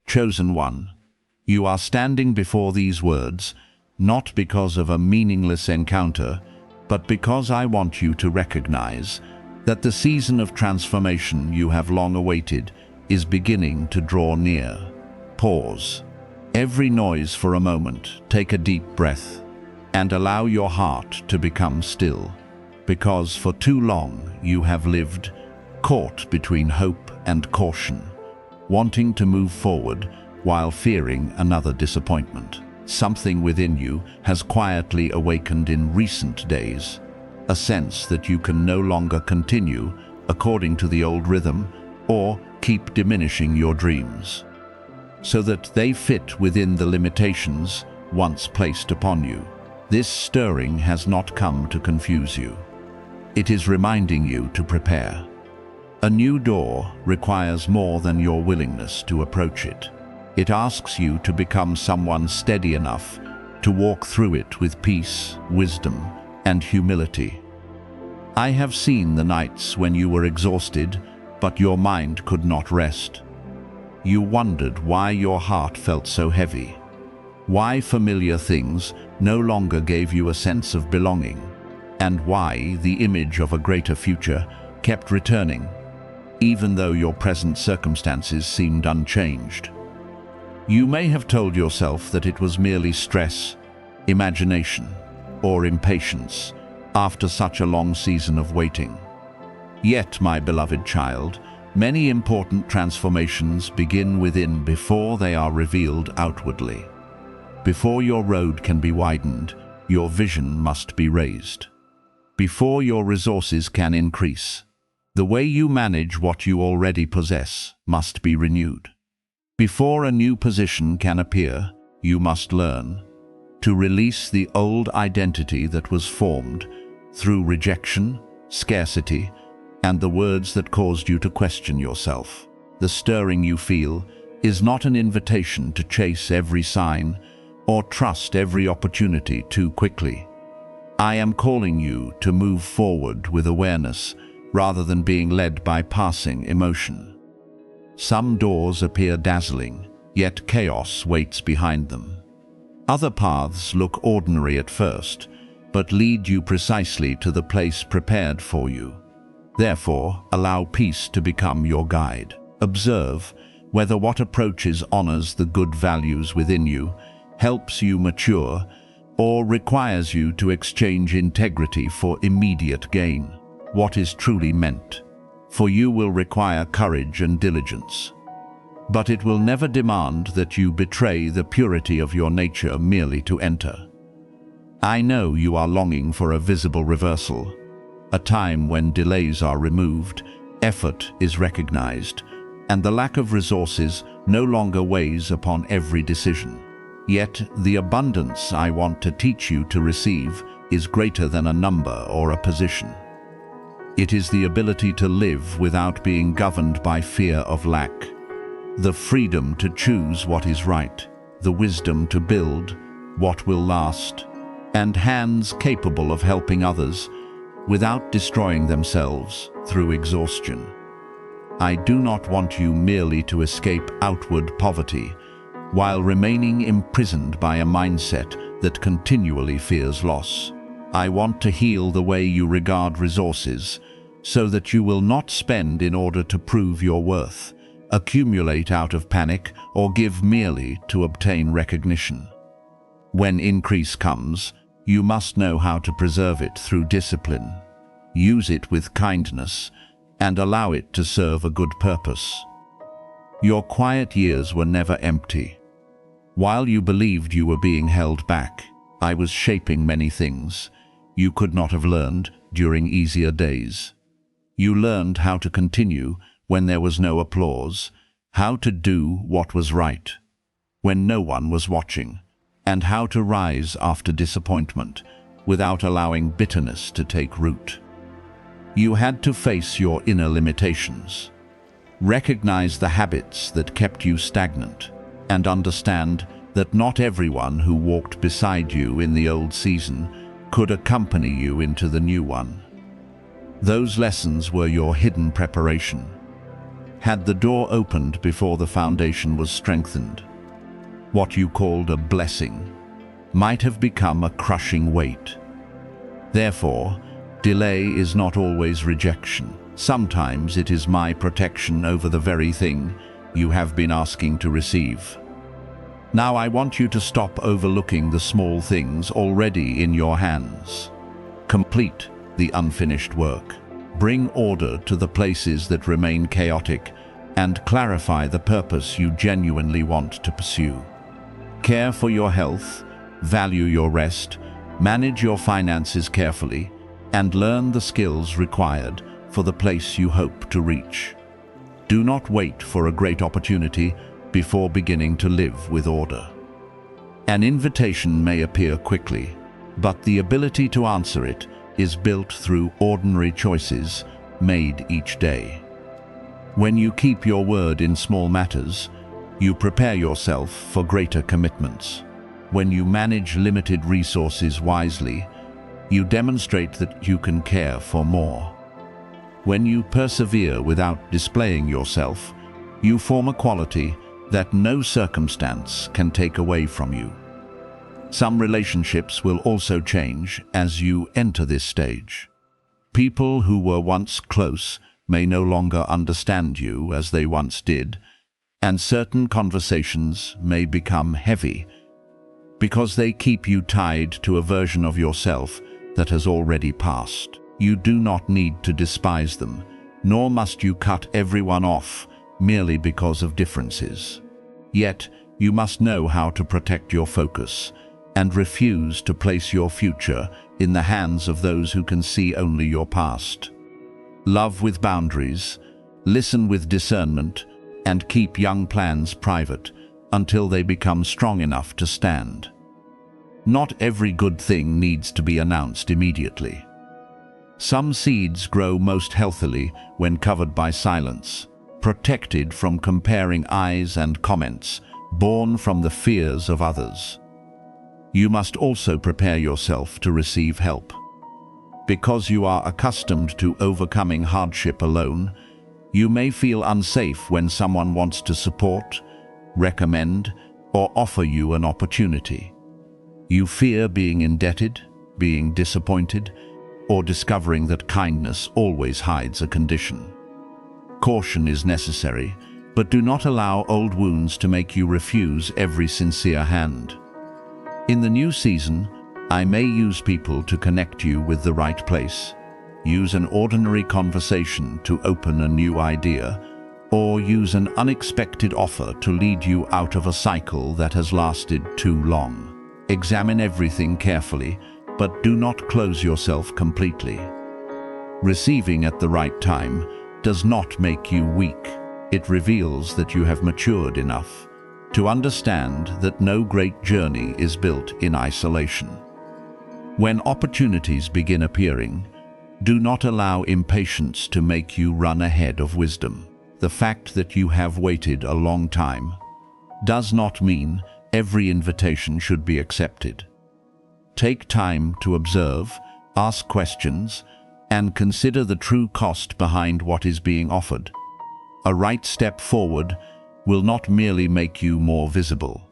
Chosen one, you are standing before these words, not because of a meaningless encounter, but because I want you to recognize that the season of transformation you have long awaited is beginning to draw near. Pause. Every noise for a moment, take a deep breath, and allow your heart to become still, because for too long you have lived caught between hope and caution, wanting to move forward while fearing another disappointment. Something within you has quietly awakened in recent days, a sense that you can no longer continue according to the old rhythm or keep diminishing your dreams, so that they fit within the limitations once placed upon you. This stirring has not come to confuse you. It is reminding you to prepare. A new door requires more than your willingness to approach it. It asks you to become someone steady enough to walk through it with peace, wisdom, and humility. I have seen the nights when you were exhausted, but your mind could not rest. You wondered why your heart felt so heavy, why familiar things no longer gave you a sense of belonging, and why the image of a greater future kept returning, even though your present circumstances seemed unchanged. You may have told yourself that it was merely stress, imagination, or impatience after such a long season of waiting. Yet, my beloved child, many important transformations begin within before they are revealed outwardly. Before your road can be widened, your vision must be raised. Before your resources can increase, the way you manage what you already possess must be renewed. Before a new position can appear, you must learn to release the old identity that was formed through rejection, scarcity, and the words that caused you to question yourself. The stirring you feel is not an invitation to chase every sign or trust every opportunity too quickly. I am calling you to move forward with awareness rather than being led by passing emotion. Some doors appear dazzling, yet chaos waits behind them. Other paths look ordinary at first, but lead you precisely to the place prepared for you. Therefore, allow peace to become your guide. Observe whether what approaches honors the good values within you, helps you mature, or requires you to exchange integrity for immediate gain. What is truly meant for you will require courage and diligence, but it will never demand that you betray the purity of your nature merely to enter. I know you are longing for a visible reversal, a time when delays are removed, effort is recognized, and the lack of resources no longer weighs upon every decision. Yet the abundance I want to teach you to receive is greater than a number or a position. It is the ability to live without being governed by fear of lack, the freedom to choose what is right, the wisdom to build what will last, and hands capable of helping others without destroying themselves through exhaustion. I do not want you merely to escape outward poverty while remaining imprisoned by a mindset that continually fears loss. I want to heal the way you regard resources so that you will not spend in order to prove your worth, accumulate out of panic, or give merely to obtain recognition. When increase comes, you must know how to preserve it through discipline. Use it with kindness and allow it to serve a good purpose. Your quiet years were never empty. While you believed you were being held back, I was shaping many things you could not have learned during easier days. You learned how to continue when there was no applause, how to do what was right when no one was watching, and how to rise after disappointment without allowing bitterness to take root. You had to face your inner limitations, recognize the habits that kept you stagnant, and understand that not everyone who walked beside you in the old season could accompany you into the new one. Those lessons were your hidden preparation. had the door opened before the foundation was strengthened. What you called a blessing might have become a crushing weight. Therefore, delay is not always rejection. Sometimes it is my protection over the very thing you have been asking to receive. Now I want you to stop overlooking the small things already in your hands. Complete the unfinished work. Bring order to the places that remain chaotic and clarify the purpose you genuinely want to pursue. Care for your health, value your rest, manage your finances carefully, and learn the skills required for the place you hope to reach. Do not wait for a great opportunity before beginning to live with order. An invitation may appear quickly, but the ability to answer it is built through ordinary choices made each day. When you keep your word in small matters, you prepare yourself for greater commitments. When you manage limited resources wisely, you demonstrate that you can care for more. When you persevere without displaying yourself, you form a quality that no circumstance can take away from you. Some relationships will also change as you enter this stage. People who were once close may no longer understand you as they once did, and certain conversations may become heavy because they keep you tied to a version of yourself that has already passed. You do not need to despise them, nor must you cut everyone off merely because of differences. Yet, you must know how to protect your focus and refuse to place your future in the hands of those who can see only your past. Love with boundaries, listen with discernment, and keep young plans private until they become strong enough to stand. Not every good thing needs to be announced immediately. Some seeds grow most healthily when covered by silence, protected from comparing eyes and comments, born from the fears of others. You must also prepare yourself to receive help. Because you are accustomed to overcoming hardship alone, you may feel unsafe when someone wants to support, recommend, or offer you an opportunity. You fear being indebted, being disappointed, or discovering that kindness always hides a condition. Caution is necessary, but do not allow old wounds to make you refuse every sincere hand. In the new season, I may use people to connect you with the right place. Use an ordinary conversation to open a new idea, or use an unexpected offer to lead you out of a cycle that has lasted too long. Examine everything carefully, but do not close yourself completely. Receiving at the right time does not make you weak. It reveals that you have matured enough to understand that no great journey is built in isolation. When opportunities begin appearing, do not allow impatience to make you run ahead of wisdom. The fact that you have waited a long time does not mean every invitation should be accepted. Take time to observe, ask questions, and consider the true cost behind what is being offered. A right step forward will not merely make you more visible.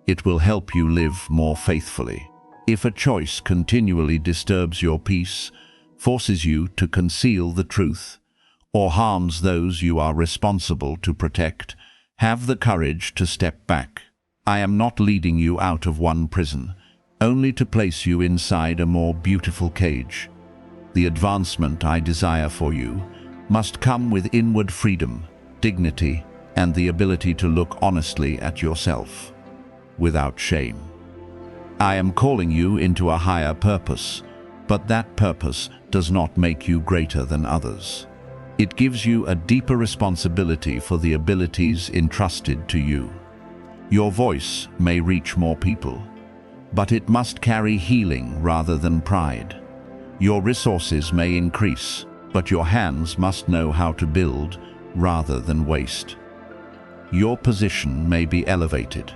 It will help you live more faithfully. If a choice continually disturbs your peace, forces you to conceal the truth, or harms those you are responsible to protect, have the courage to step back. I am not leading you out of one prison, only to place you inside a more beautiful cage. The advancement I desire for you must come with inward freedom, dignity, and the ability to look honestly at yourself, without shame. I am calling you into a higher purpose, but that purpose does not make you greater than others. It gives you a deeper responsibility for the abilities entrusted to you. Your voice may reach more people, but it must carry healing rather than pride. Your resources may increase, but your hands must know how to build rather than waste. Your position may be elevated,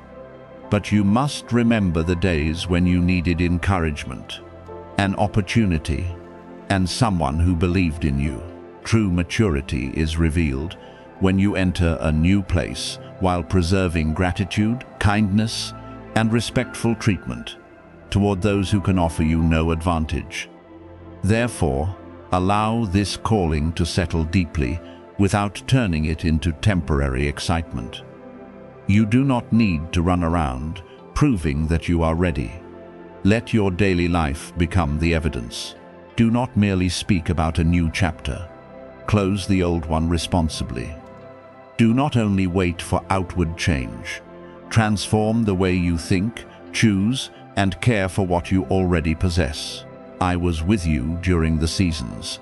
but you must remember the days when you needed encouragement, an opportunity, and someone who believed in you. True maturity is revealed when you enter a new place while preserving gratitude, kindness, and respectful treatment toward those who can offer you no advantage. Therefore, allow this calling to settle deeply without turning it into temporary excitement. You do not need to run around proving that you are ready. Let your daily life become the evidence. Do not merely speak about a new chapter. Close the old one responsibly. Do not only wait for outward change. Transform the way you think, choose, and care for what you already possess. I was with you during the seasons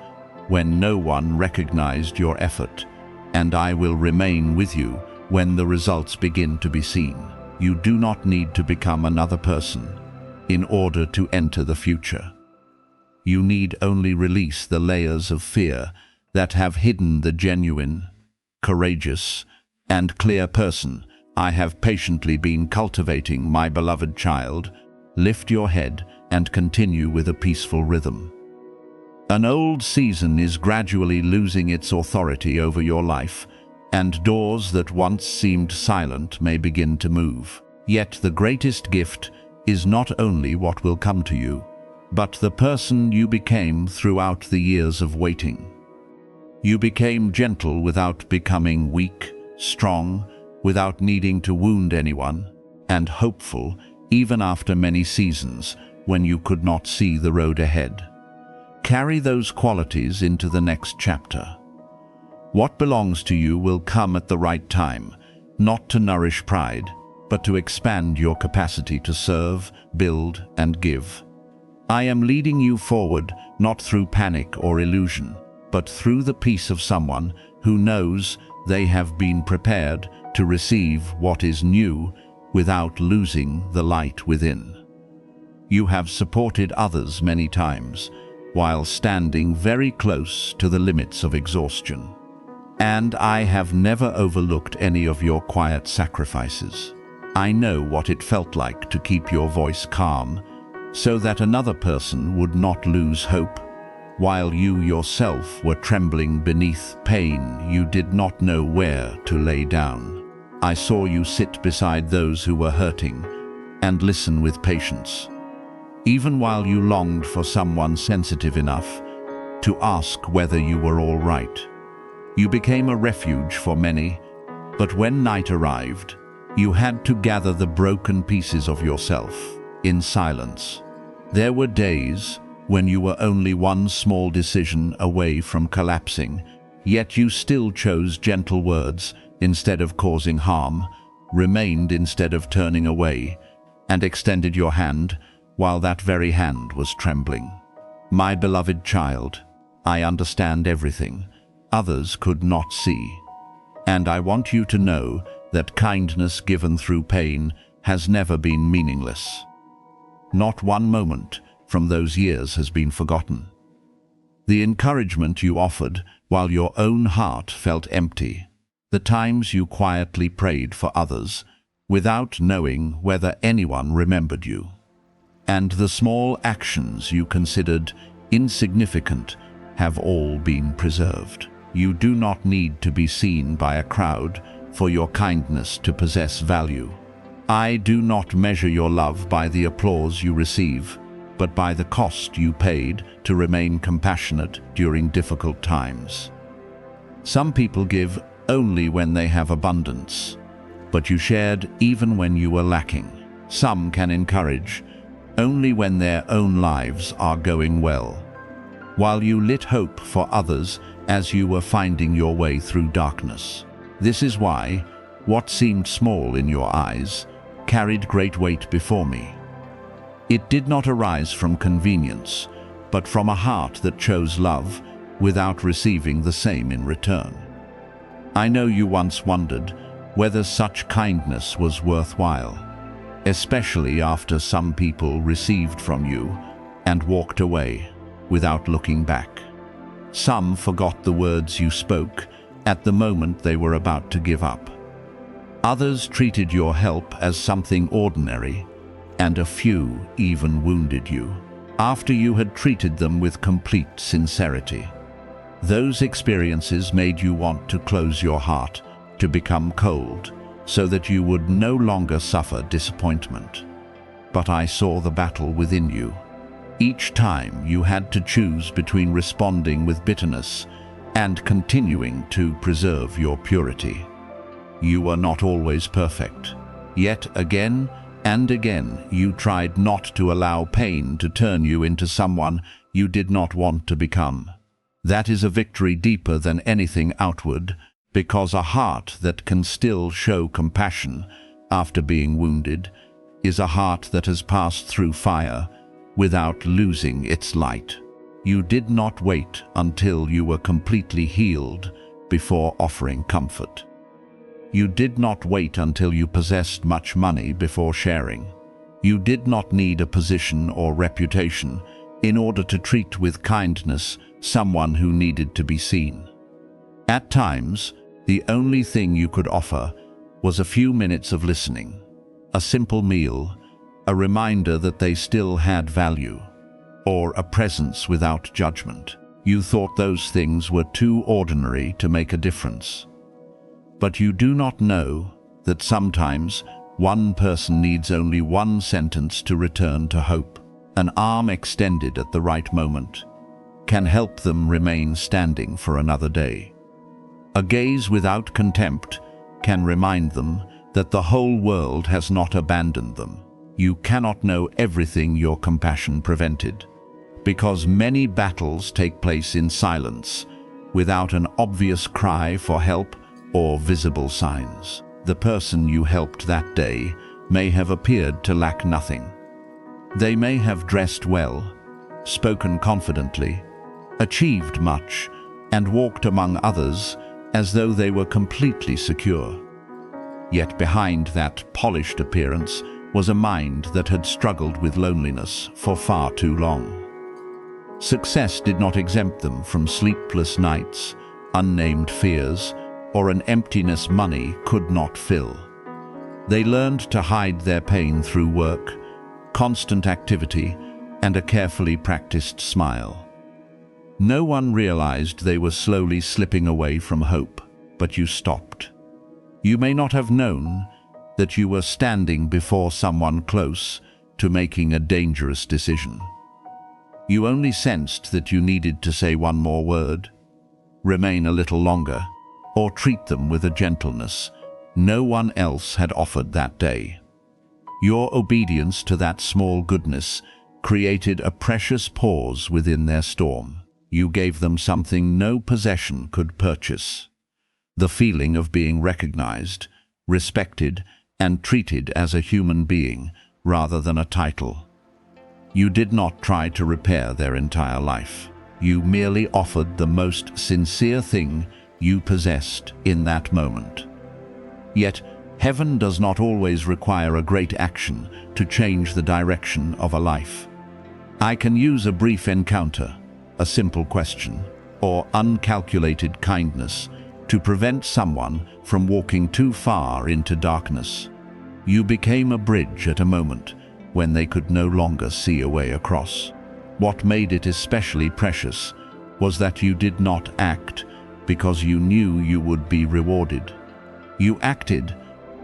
when no one recognized your effort, and I will remain with you when the results begin to be seen. You do not need to become another person in order to enter the future. You need only release the layers of fear that have hidden the genuine, courageous, and clear person I have patiently been cultivating, my beloved child. Lift your head and continue with a peaceful rhythm. An old season is gradually losing its authority over your life, and doors that once seemed silent may begin to move. Yet the greatest gift is not only what will come to you, but the person you became throughout the years of waiting. You became gentle without becoming weak, strong without needing to wound anyone, and hopeful even after many seasons when you could not see the road ahead. Carry those qualities into the next chapter. What belongs to you will come at the right time, not to nourish pride, but to expand your capacity to serve, build, and give. I am leading you forward not through panic or illusion, but through the peace of someone who knows they have been prepared to receive what is new without losing the light within. You have supported others many times while standing very close to the limits of exhaustion. And I have never overlooked any of your quiet sacrifices. I know what it felt like to keep your voice calm so that another person would not lose hope. While you yourself were trembling beneath pain you did not know where to lay down. I saw you sit beside those who were hurting and listen with patience, even while you longed for someone sensitive enough to ask whether you were all right. You became a refuge for many, but when night arrived, you had to gather the broken pieces of yourself in silence. There were days when you were only one small decision away from collapsing, yet you still chose gentle words instead of causing harm, remained instead of turning away, and extended your hand while that very hand was trembling. My beloved child, I understand everything others could not see, and I want you to know that kindness given through pain has never been meaningless. Not one moment from those years has been forgotten. The encouragement you offered while your own heart felt empty, the times you quietly prayed for others without knowing whether anyone remembered you, and the small actions you considered insignificant have all been preserved. You do not need to be seen by a crowd for your kindness to possess value. I do not measure your love by the applause you receive, but by the cost you paid to remain compassionate during difficult times. Some people give only when they have abundance, but you shared even when you were lacking. Some can encourage only when their own lives are going well, while you lit hope for others as you were finding your way through darkness. This is why what seemed small in your eyes carried great weight before me. It did not arise from convenience, but from a heart that chose love without receiving the same in return. I know you once wondered whether such kindness was worthwhile, especially after some people received from you and walked away without looking back. Some forgot the words you spoke at the moment they were about to give up. Others treated your help as something ordinary, and a few even wounded you after you had treated them with complete sincerity. Those experiences made you want to close your heart, to become cold, so that you would no longer suffer disappointment. But I saw the battle within you. Each time you had to choose between responding with bitterness and continuing to preserve your purity. You were not always perfect. Yet again and again you tried not to allow pain to turn you into someone you did not want to become. That is a victory deeper than anything outward, because a heart that can still show compassion after being wounded is a heart that has passed through fire without losing its light. You did not wait until you were completely healed before offering comfort. You did not wait until you possessed much money before sharing. You did not need a position or reputation in order to treat with kindness someone who needed to be seen. At times, the only thing you could offer was a few minutes of listening, a simple meal, a reminder that they still had value, or a presence without judgment. You thought those things were too ordinary to make a difference. But you do not know that sometimes one person needs only one sentence to return to hope. An arm extended at the right moment can help them remain standing for another day. A gaze without contempt can remind them that the whole world has not abandoned them. You cannot know everything your compassion prevented, because many battles take place in silence, without an obvious cry for help or visible signs. The person you helped that day may have appeared to lack nothing. They may have dressed well, spoken confidently, achieved much, and walked among others as though they were completely secure. Yet behind that polished appearance was a mind that had struggled with loneliness for far too long. Success did not exempt them from sleepless nights, unnamed fears, or an emptiness money could not fill. They learned to hide their pain through work, constant activity, and a carefully practiced smile. No one realized they were slowly slipping away from hope, but you stopped. You may not have known that you were standing before someone close to making a dangerous decision. You only sensed that you needed to say one more word, remain a little longer, or treat them with a gentleness no one else had offered that day. Your obedience to that small goodness created a precious pause within their storm. You gave them something no possession could purchase: the feeling of being recognized, respected, and treated as a human being rather than a title. You did not try to repair their entire life. You merely offered the most sincere thing you possessed in that moment. Yet, heaven does not always require a great action to change the direction of a life. I can use a brief encounter, a simple question, or uncalculated kindness to prevent someone from walking too far into darkness. You became a bridge at a moment when they could no longer see a way across. What made it especially precious was that you did not act because you knew you would be rewarded. You acted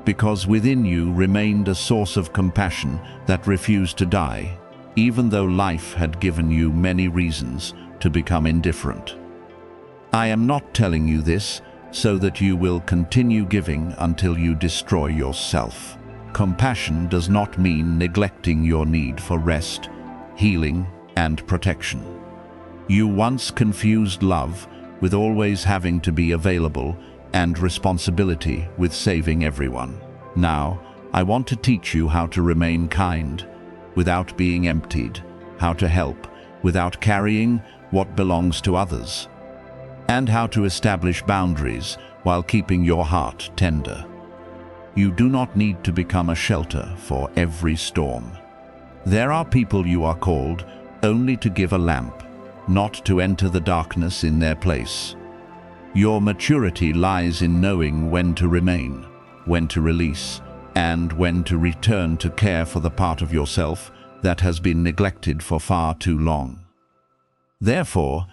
because within you remained a source of compassion that refused to die, even though life had given you many reasons to become indifferent. I am not telling you this so that you will continue giving until you destroy yourself. Compassion does not mean neglecting your need for rest, healing, and protection. You once confused love with always having to be available and responsibility with saving everyone. Now, I want to teach you how to remain kind without being emptied, how to help without carrying what belongs to others, and how to establish boundaries while keeping your heart tender. You do not need to become a shelter for every storm. There are people you are called only to give a lamp, not to enter the darkness in their place. Your maturity lies in knowing when to remain, when to release, and when to return to care for the part of yourself that has been neglected for far too long. Therefore,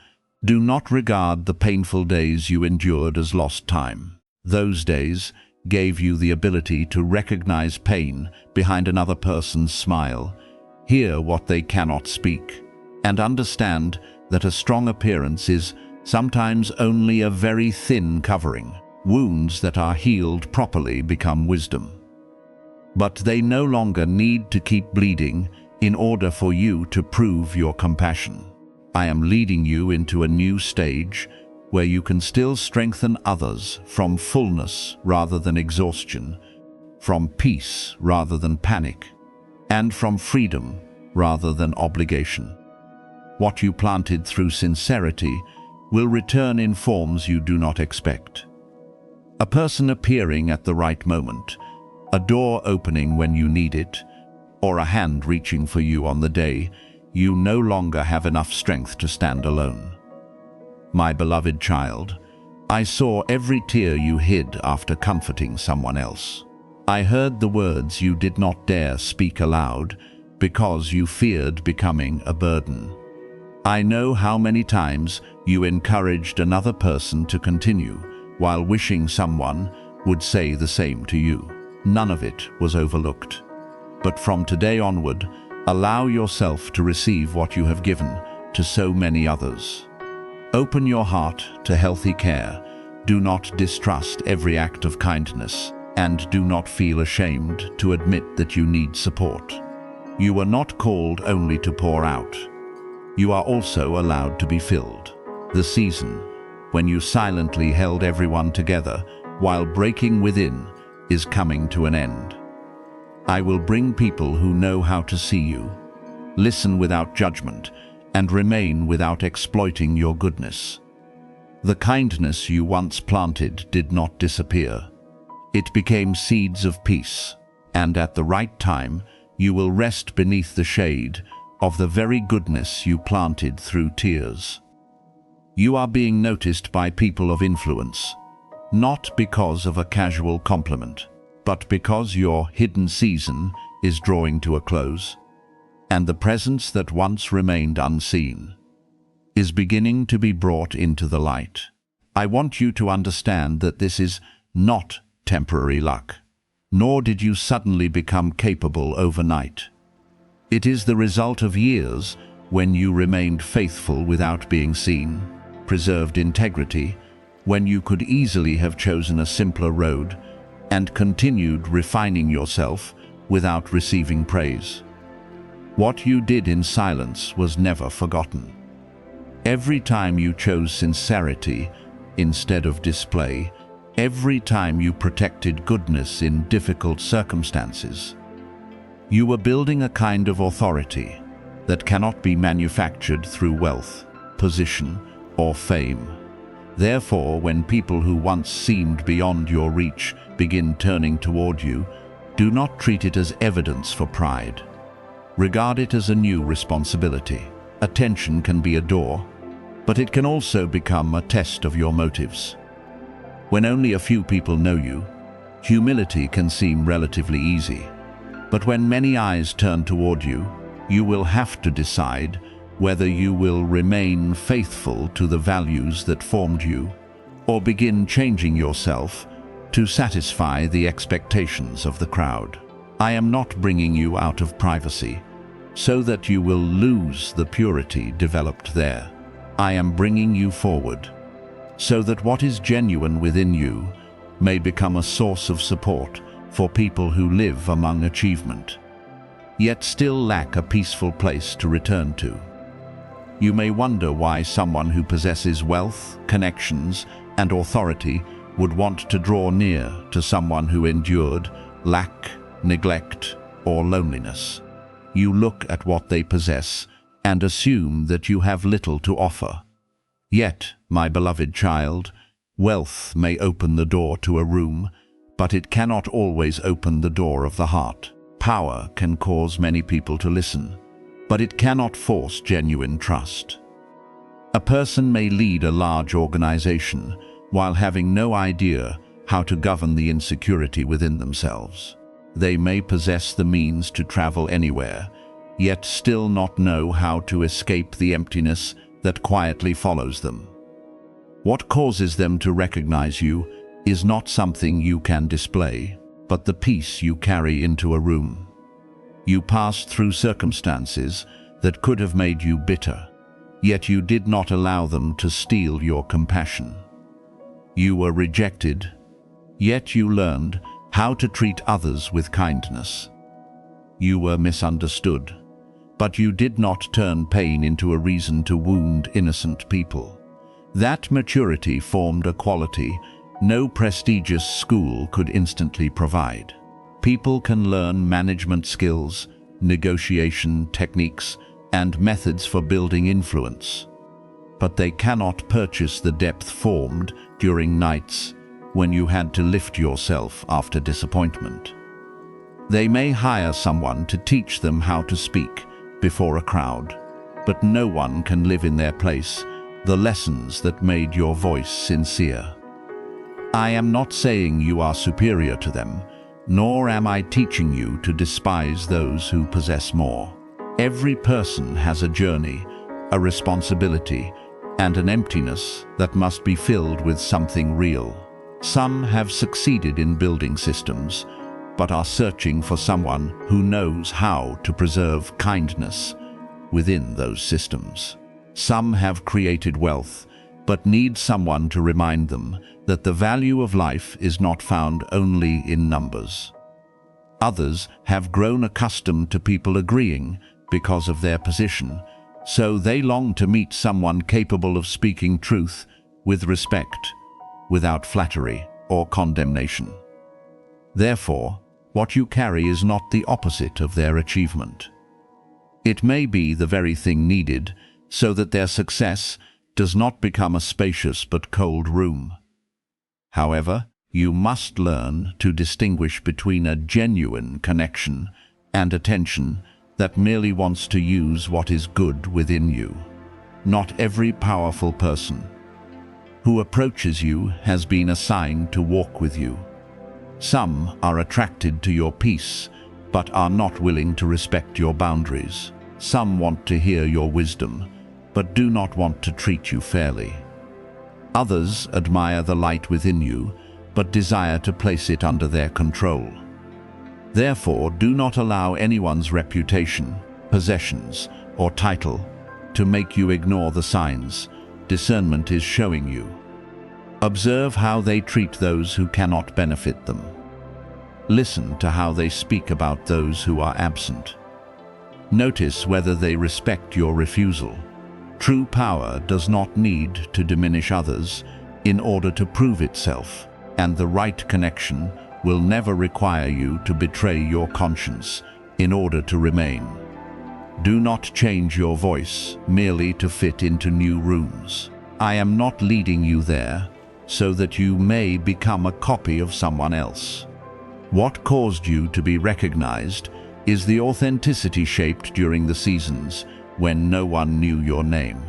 Do not regard the painful days you endured as lost time. Those days gave you the ability to recognize pain behind another person's smile, hear what they cannot speak, and understand that a strong appearance is sometimes only a very thin covering. Wounds that are healed properly become wisdom. But they no longer need to keep bleeding in order for you to prove your compassion. I am leading you into a new stage where you can still strengthen others from fullness rather than exhaustion, from peace rather than panic, and from freedom rather than obligation. What you planted through sincerity will return in forms you do not expect. A person appearing at the right moment, a door opening when you need it, or a hand reaching for you on the day you no longer have enough strength to stand alone. My beloved child, I saw every tear you hid after comforting someone else. I heard the words you did not dare speak aloud because you feared becoming a burden. I know how many times you encouraged another person to continue while wishing someone would say the same to you. None of it was overlooked. But from today onward, allow yourself to receive what you have given to so many others. Open your heart to healthy care. Do not distrust every act of kindness, and do not feel ashamed to admit that you need support. You are not called only to pour out. You are also allowed to be filled. The season when you silently held everyone together while breaking within is coming to an end. I will bring people who know how to see you, listen without judgment, and remain without exploiting your goodness. The kindness you once planted did not disappear. It became seeds of peace, and at the right time, you will rest beneath the shade of the very goodness you planted through tears. You are being noticed by people of influence, not because of a casual compliment, but because your hidden season is drawing to a close, and the presence that once remained unseen is beginning to be brought into the light. I want you to understand that this is not temporary luck, nor did you suddenly become capable overnight. It is the result of years when you remained faithful without being seen, preserved integrity when you could easily have chosen a simpler road, and continued refining yourself without receiving praise. What you did in silence was never forgotten. Every time you chose sincerity instead of display, every time you protected goodness in difficult circumstances, you were building a kind of authority that cannot be manufactured through wealth, position, or fame. Therefore, when people who once seemed beyond your reach begin turning toward you, do not treat it as evidence for pride. Regard it as a new responsibility. Attention can be a door, but it can also become a test of your motives. When only a few people know you, humility can seem relatively easy. But when many eyes turn toward you, you will have to decide whether you will remain faithful to the values that formed you, or begin changing yourself to satisfy the expectations of the crowd. I am not bringing you out of privacy, so that you will lose the purity developed there. I am bringing you forward, so that what is genuine within you may become a source of support for people who live among achievement, yet still lack a peaceful place to return to. You may wonder why someone who possesses wealth, connections, and authority would want to draw near to someone who endured lack, neglect, or loneliness. You look at what they possess and assume that you have little to offer. Yet, my beloved child, wealth may open the door to a room, but it cannot always open the door of the heart. Power can cause many people to listen, but it cannot force genuine trust. A person may lead a large organization while having no idea how to govern the insecurity within themselves. They may possess the means to travel anywhere, yet still not know how to escape the emptiness that quietly follows them. What causes them to recognize you is not something you can display, but the peace you carry into a room. You passed through circumstances that could have made you bitter, yet you did not allow them to steal your compassion. You were rejected, yet you learned how to treat others with kindness. You were misunderstood, but you did not turn pain into a reason to wound innocent people. That maturity formed a quality no prestigious school could instantly provide. People can learn management skills, negotiation techniques, and methods for building influence, but they cannot purchase the depth formed during nights when you had to lift yourself after disappointment. They may hire someone to teach them how to speak before a crowd, but no one can live in their place the lessons that made your voice sincere. I am not saying you are superior to them, nor am I teaching you to despise those who possess more. Every person has a journey, a responsibility, and an emptiness that must be filled with something real. Some have succeeded in building systems, but are searching for someone who knows how to preserve kindness within those systems. Some have created wealth, but need someone to remind them that the value of life is not found only in numbers. Others have grown accustomed to people agreeing because of their position, so they long to meet someone capable of speaking truth with respect, without flattery or condemnation. Therefore, what you carry is not the opposite of their achievement. It may be the very thing needed so that their success does not become a spacious but cold room. However, you must learn to distinguish between a genuine connection and attention that merely wants to use what is good within you. Not every powerful person who approaches you has been assigned to walk with you. Some are attracted to your peace, but are not willing to respect your boundaries. Some want to hear your wisdom, but do not want to treat you fairly. Others admire the light within you, but desire to place it under their control. Therefore, do not allow anyone's reputation, possessions, or title to make you ignore the signs discernment is showing you. Observe how they treat those who cannot benefit them. Listen to how they speak about those who are absent. Notice whether they respect your refusal. True power does not need to diminish others in order to prove itself, and the right connection will never require you to betray your conscience in order to remain. Do not change your voice merely to fit into new rooms. I am not leading you there so that you may become a copy of someone else. What caused you to be recognized is the authenticity shaped during the seasons when no one knew your name.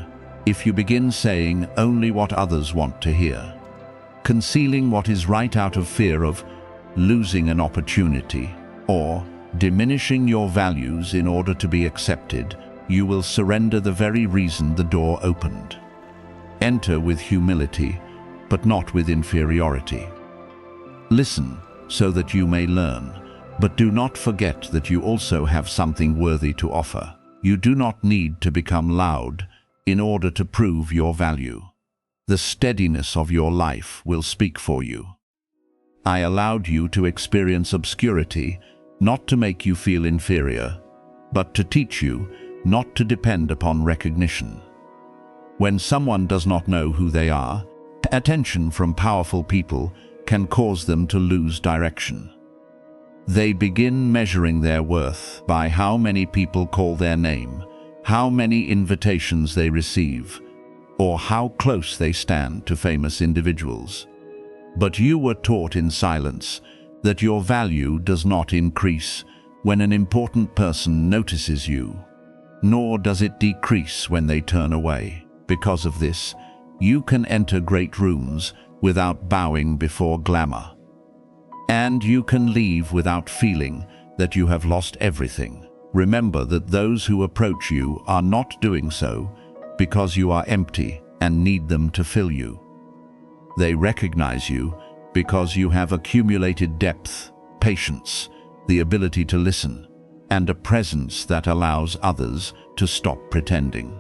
If you begin saying only what others want to hear, concealing what is right out of fear of losing an opportunity, or diminishing your values in order to be accepted, you will surrender the very reason the door opened. Enter with humility, but not with inferiority. Listen so that you may learn, but do not forget that you also have something worthy to offer. You do not need to become loud in order to prove your value. The steadiness of your life will speak for you. I allowed you to experience obscurity, not to make you feel inferior, but to teach you not to depend upon recognition. When someone does not know who they are, attention from powerful people can cause them to lose direction. They begin measuring their worth by how many people call their name, how many invitations they receive, or how close they stand to famous individuals. But you were taught in silence that your value does not increase when an important person notices you, nor does it decrease when they turn away. Because of this, you can enter great rooms without bowing before glamour. And you can leave without feeling that you have lost everything. Remember that those who approach you are not doing so because you are empty and need them to fill you. They recognize you because you have accumulated depth, patience, the ability to listen, and a presence that allows others to stop pretending.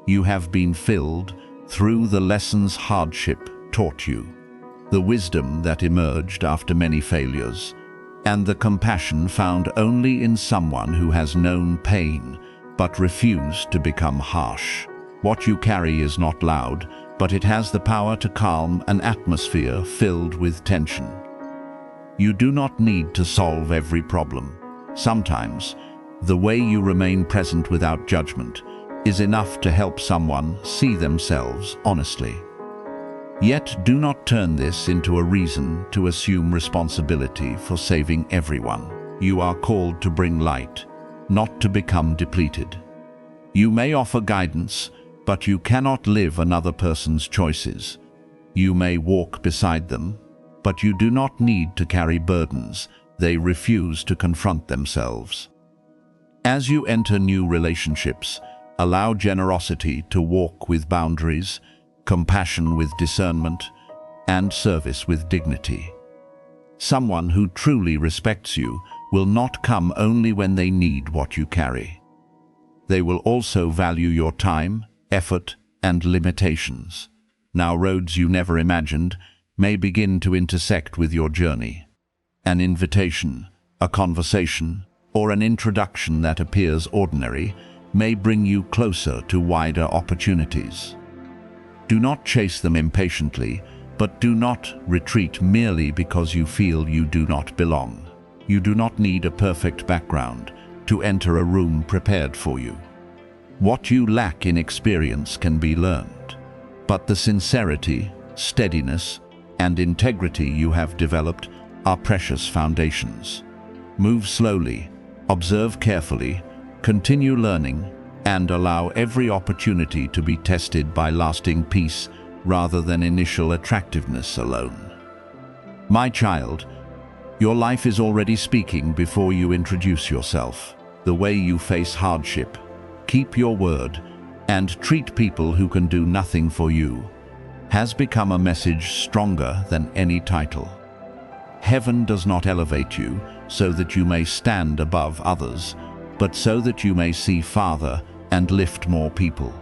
You have been filled through the lessons hardship taught you, the wisdom that emerged after many failures, and the compassion found only in someone who has known pain but refused to become harsh. What you carry is not loud, but it has the power to calm an atmosphere filled with tension. You do not need to solve every problem. Sometimes, the way you remain present without judgment is enough to help someone see themselves honestly. Yet do not turn this into a reason to assume responsibility for saving everyone. You are called to bring light, not to become depleted. You may offer guidance, but you cannot live another person's choices. You may walk beside them, but you do not need to carry burdens they refuse to confront themselves. As you enter new relationships, allow generosity to walk with boundaries, compassion with discernment, and service with dignity. Someone who truly respects you will not come only when they need what you carry. They will also value your time, effort, and limitations. Now roads you never imagined may begin to intersect with your journey. An invitation, a conversation, or an introduction that appears ordinary may bring you closer to wider opportunities. Do not chase them impatiently, but do not retreat merely because you feel you do not belong. You do not need a perfect background to enter a room prepared for you. What you lack in experience can be learned, but the sincerity, steadiness, and integrity you have developed are precious foundations. Move slowly, observe carefully, continue learning, and allow every opportunity to be tested by lasting peace rather than initial attractiveness alone. My child, your life is already speaking before you introduce yourself. The way you face hardship, keep your word, and treat people who can do nothing for you has become a message stronger than any title. Heaven does not elevate you so that you may stand above others, but so that you may see farther and lift more people.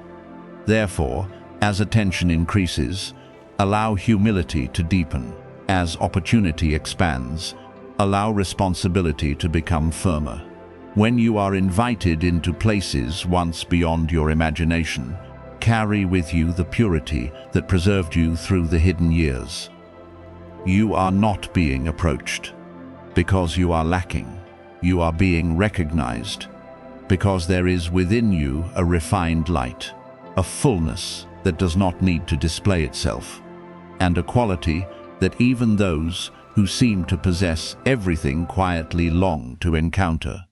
Therefore, as attention increases, allow humility to deepen. As opportunity expands, allow responsibility to become firmer. When you are invited into places once beyond your imagination, carry with you the purity that preserved you through the hidden years. You are not being approached because you are lacking. You are being recognized because there is within you a refined light, a fullness that does not need to display itself, and a quality that even those who seem to possess everything quietly long to encounter.